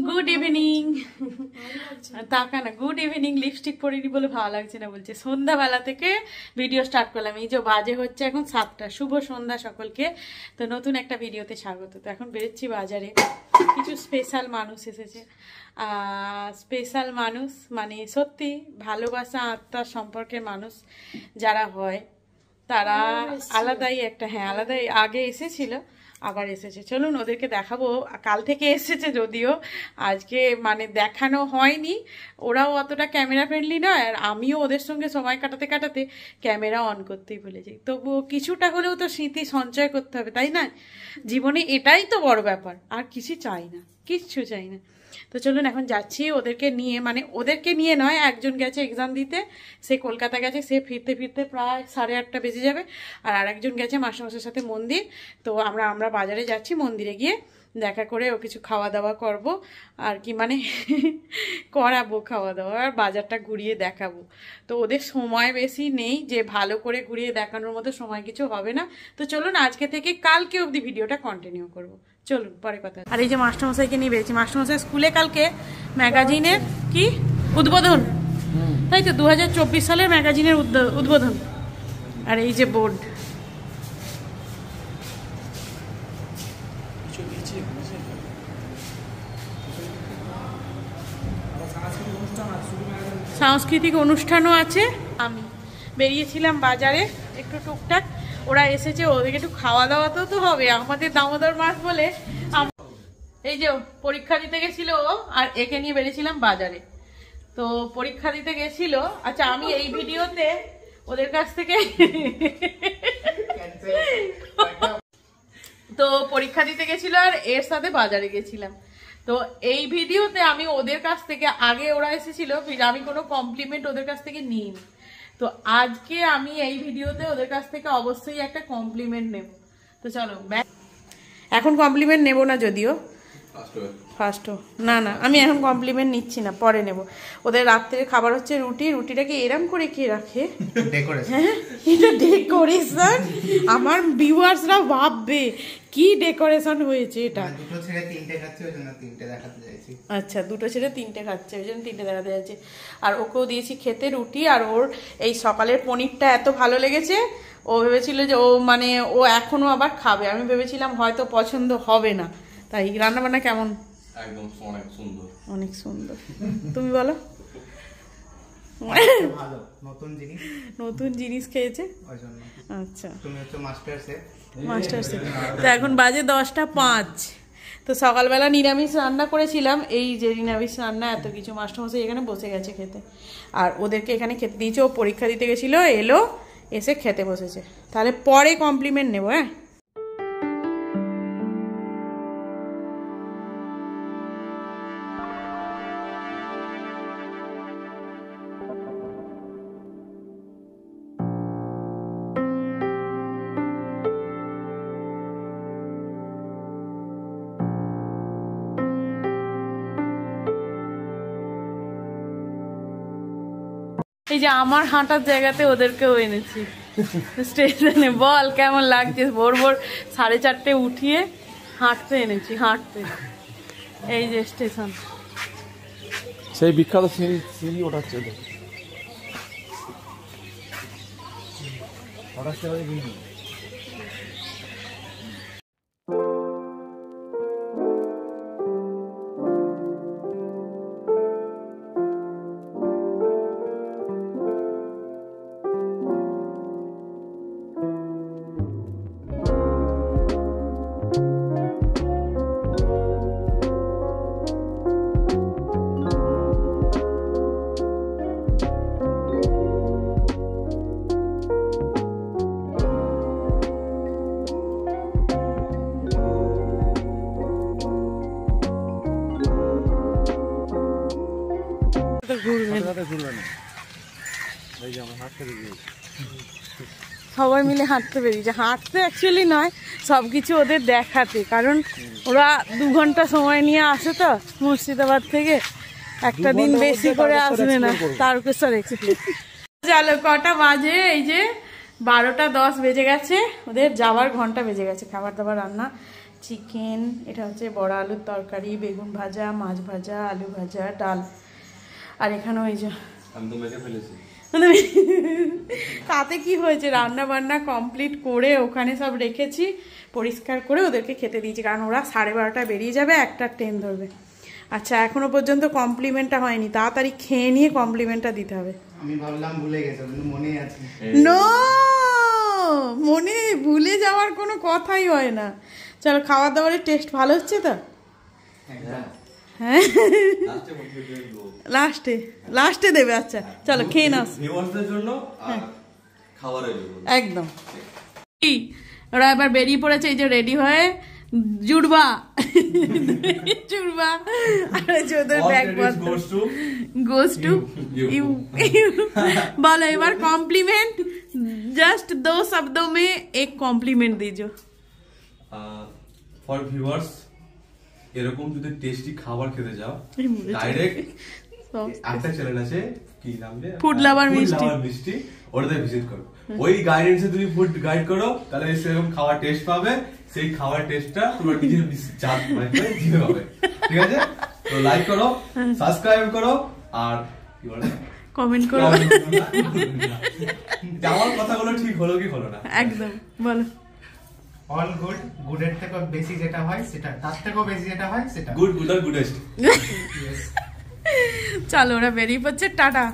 Good evening. তাকা না, good evening. Lipstick পরিনি বলে ভালো লাগছে না বলছে। সন্ধ্যাবেলা থেকে ভিডিও স্টার্ট করলাম। এই যে বাজে হচ্ছে এখন 7টা। শুভ সন্ধ্যা সকলকে। তো নতুন একটা ভিডিওতে স্বাগত। তো এখন বেরোচ্ছি বাজারে। কিছু স্পেশাল মানুষ এসেছে। স্পেশাল মানুষ মানে সত্যি ভালোবাসা আত্মার সম্পর্কের মানুষ যারা হয় তারা আলাদাই একটা, হ্যাঁ আলাদাই। আগে এসেছিল আবার এসেছে। চলুন ওদেরকে দেখাবো। কাল থেকে এসেছে যদিও, আজকে মানে দেখানো হয়নি। ওরাও অতটা ক্যামেরা ফ্রেন্ডলি নয়, আর আমিও ওদের সঙ্গে সময় কাটাতে কাটাতে ক্যামেরা অন করতেই ভুলে যাই। তবুও কিছুটা হলেও তো স্মৃতি সঞ্চয় করতে হবে, তাই না? জীবনে এটাই তো বড় ব্যাপার, আর কিছু চাই না, কিচ্ছু চাই না। তো চলুন এখন যাচ্ছি ওদেরকে নিয়ে, মানে ওদেরকে নিয়ে নয়, একজন গেছে এক্সাম দিতে, সে কলকাতা গেছে, সে ফিরতে ফিরতে প্রায় 8:30 বেজে যাবে। আর আরেকজন গেছে মাস্টারমশাইয়ের সাথে মন্দির। তো আমরা বাজারে যাচ্ছি, মন্দিরে গিয়ে দেখা করে ও কিছু খাওয়া দাওয়া করব আর কি, মানে করাবো খাওয়া দাওয়া, আর বাজারটা ঘুরিয়ে দেখাবো। তো ওদের সময় বেশি নেই যে ভালো করে ঘুরিয়ে দেখানোর মতো, সময় কিছু হবে না। তো চলুন আজকে থেকে কালকে অবধি ভিডিওটা কন্টিনিউ করব। চলুন পরে কথা। আর এই যে মাস্টারমশাইকে নিয়ে বেরিয়েছি। মাস্টারমশাই স্কুলে কালকে ম্যাগাজিনের কি উদ্বোধন, তাই তো 2024 সালের ম্যাগাজিনের উদ্বোধন। আর এই যে বোর্ড, সাংস্কৃতিক অনুষ্ঠানও আছে। আমি বেরিয়েছিলাম বাজারে একটু টুকটাক, ওরা এসেছে, ওদেরকে একটু খাওয়া দাওয়া তো হবে। আমাদের দামোদর মাস বলে এই যে পরীক্ষা দিতে গেছিল ও, আর একে নিয়ে বেরিয়েছিলাম বাজারে। তো পরীক্ষা দিতে গেছিল। আচ্ছা আমি এই ভিডিওতে ওদের কাছ থেকে তো পরীক্ষা দিতে গেছিল আর এর সাথে বাজারে গেছিলাম। তো এই ভিডিওতে আমি ওদের কাছ থেকে, আগে ওরা এসেছিল, আমি কোনো কমপ্লিমেন্ট ওদের কাছ থেকে নিইনি। তো আজকে আমি এই ভিডিওতে ওদের কাছ থেকে অবশ্যই একটা কমপ্লিমেন্ট নেব। তো চলো, এখন কমপ্লিমেন্ট নেব না, যদিও ফার্স্ট না আমি এখন কমপ্লিমেন্ট নিচ্ছি না, পরে নেব। ওদের রাত্রের খাবার হচ্ছে রুটি। রুটিটাকে এরম করে কে রাখে? হ্যাঁ এটা ডেকোরেশন। আমার ভিউয়ার্সরা ভাববে কি ডেকোরেশন হয়েছে এটা। দুটো ছেড়ে তিনটে খাচ্ছে, ওই জন্য তিনটে দেখাতে চাইছি। আচ্ছা, দুটো ছেড়ে তিনটে খাচ্ছে, ওই জন্য তিনটে দেখাতে যাচ্ছে। আর ওকেও দিয়েছি খেতে রুটি। আর ওর এই সকালের পনিরটা এত ভালো লেগেছে, ও ভেবেছিল যে ও এখনো আবার খাবে। আমি ভেবেছিলাম হয়তো পছন্দ হবে না। তাই রান্না বান্না কেমন? একদম অনেক সুন্দর, অনেক সুন্দর। তুমি বলো। ভালো, নতুন জিনিস খেয়েছে ওই জন্য। আচ্ছা, তুমি হচ্ছে মাস্টার শেফ। তো এখন বাজে 10:05। তো সকালবেলা নিরামিষ রান্না করেছিলাম। এই যে নিরামিষ রান্না, এত কিছু। মাস্টারমশাই এখানে বসে গেছে খেতে, আর ওদেরকে এখানে খেতে দিয়েছে। ও পরীক্ষা দিতে গেছিল, এলো, এসে খেতে বসেছে। তাহলে পরে কমপ্লিমেন্ট নেবো। হ্যাঁ এই যে আমার হাঁটার জায়গাতে ওদেরকেও এনেছি স্টেশনে। বল কেমন লাগছে? ভোর 4:30 উঠিয়ে হাঁটতে এনেছি, হাঁটতে। এই যে স্টেশন, সেই বিখ্যাত সিঁড়ি ওঠাচ্ছে। সবাই মিলে হাঁটতে বেরিয়েছে। হাঁটতে অ্যাকচুয়ালি নয়, সবকিছু ওদের দেখাতে। কারণ ওরা 2 ঘন্টা সময় নিয়ে আসে তো মুর্শিদাবাদ থেকে, একটা দিন বেশি করে আসবে না, তারকেশ্বর এক্সপ্রেস। চলো কটা বাজে? এই যে 12:10 বেজে গেছে। ওদের যাওয়ার ঘন্টা বেজে গেছে। খাবার দাবার রান্না চিকেন, এটা হচ্ছে বড় আলুর তরকারি, বেগুন ভাজা, মাছ ভাজা, আলু ভাজা, ডাল। আর এখানেও এই যে আমি তো মেখে ফেলেছি। তাতে কি হয়েছে, রান্না বান্না কমপ্লিট করে ওখানে সব রেখেছি, পরিষ্কার করে ওদেরকে খেতে দিয়েছি, কারণ ওরা 12:30টায় বেরিয়ে যাবে, 1টার ট্রেন ধরবে। আচ্ছা, এখনো পর্যন্ত কমপ্লিমেন্টটা হয়নি, তাড়াতাড়ি খেয়ে নিয়ে কমপ্লিমেন্টটা দিতে হবে। আমি ভাবলাম ভুলে গেছো, কিন্তু মনেই আছে। নো, মনে ভুলে যাওয়ার কোনো কথাই হয় না। চলো, খাবার দাবারের টেস্ট ভালো হচ্ছে তো? হ্যাঁ, লাস্টে দেবে। আচ্ছা চলো খেয়ে নাও। ভিউয়ার্সদের জন্য আর খাবারের জন্য একদম। ওরা এবার বেরিয়ে পড়েছে, এই যে রেডি হয়ে জুড়বা আর ওদের ব্যাগ গোস টু ইউ। বলো এবার কমপ্লিমেंट, जस्ट 2 शब्दों में एक कॉम्प्लीमेंट दीजिए ফর ভিউয়ার্স। এরকম যদি টেস্টি খাবার খেতে যাও, ডাইরেক্ট একটা চ্যানেল আছে, কি নাম রে, ফুড লাভার মিষ্টি, ওটাতে ভিজিট করো। ওই গাইডেন্সে তুমি ফুড গাইড করো, তাহলে সেরকম খাবার টেস্ট পাবে। সেই খাবার টেস্টটা তোমার নিজের জাত মানে জিভে পাবে। ঠিক আছে, তো লাইক করো, সাবস্ক্রাইব করো, আর কি বলে কমেন্ট করো। আমার কথাগুলো ঠিক হলো কি হলো না একদম বলো। অল গুড, গুডের থেকে বেশি যেটা হয় সেটা, তার থেকেও বেশি যেটা হয় সেটা গুড, গুড আর গুডেস্ট। চলো, ওরা বেরিয়ে পড়ছে, টাটা।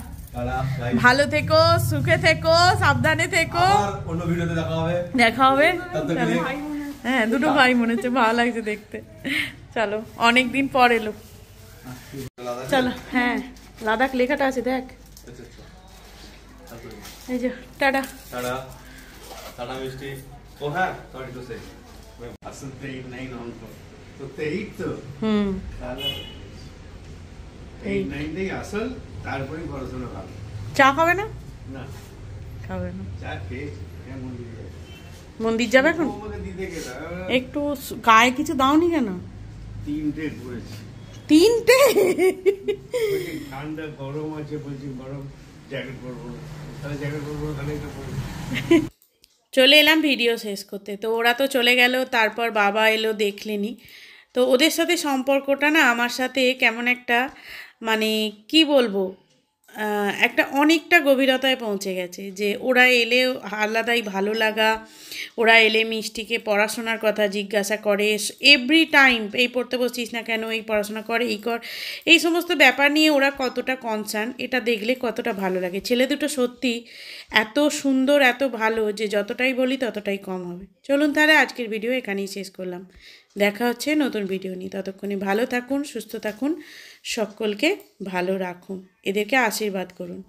ভালো থেকো, সুখে থেকো, সাবধানে থেকো। অন্য ভিডিওতে দেখা হবে। হ্যাঁ, দুটো ভাই মনে হচ্ছে, ভালো লাগছে দেখতে। চলো, অনেকদিন পর এলো। চলো, হ্যাঁ লাদাখ লেখাটা আছে দেখ, এই যে টাটা। টাটা, টাটা মিষ্টি। ও হ্যাঁ, সরি টু সে আসল 23 নাই অঙ্ক তো 23 তো, তাহলে 9 দেই আসল, তারপরে পড়াশোনা ভালো। চা খাবে না? না খাবে না। চা খেয়ে মন্দির যাবে এখন? একটু গায়ে কিছু দাওনি কেন? 3টে ঘুরেছি। 3টে? ঠান্ডা গরম আছে, বলছি গরম জ্যাকেট পরবো, তাহলে জ্যাকেট পরবো, তাহলে এটা পরবো। চলে এলাম ভিডিও শেষ করতে। তো ওরা তো চলে গেল, তারপর বাবা এলো, দেখলেনি। তো ওদের সাথে সম্পর্কটা না আমার সাথে কেমন একটা, মানে কি বলবো, একটা অনেকটা গভীরতায় পৌঁছে গেছে। যে ওরা এলে আলাদাই ভালো লাগা, ওরা এলে মিষ্টিকে পড়াশোনার কথা জিজ্ঞাসা করে এভরি টাইম, এই পড়তে বসছিস না কেন, এই পড়াশোনা করে, এই কর, এই সমস্ত ব্যাপার নিয়ে ওরা কতটা কনসার্ন, এটা দেখলে কতটা ভালো লাগে। ছেলে দুটো সত্যি এত সুন্দর, এত ভালো, যে যতটাই বলি ততটাই কম হবে। চলুন তাহলে আজকের ভিডিও এখানেই শেষ করলাম। দেখা হচ্ছে নতুন ভিডিও নিয়ে। ততক্ষণে ভালো থাকুন, সুস্থ থাকুন, সকলকে ভালো রাখুন, এদেরকে আশীর্বাদ করুন।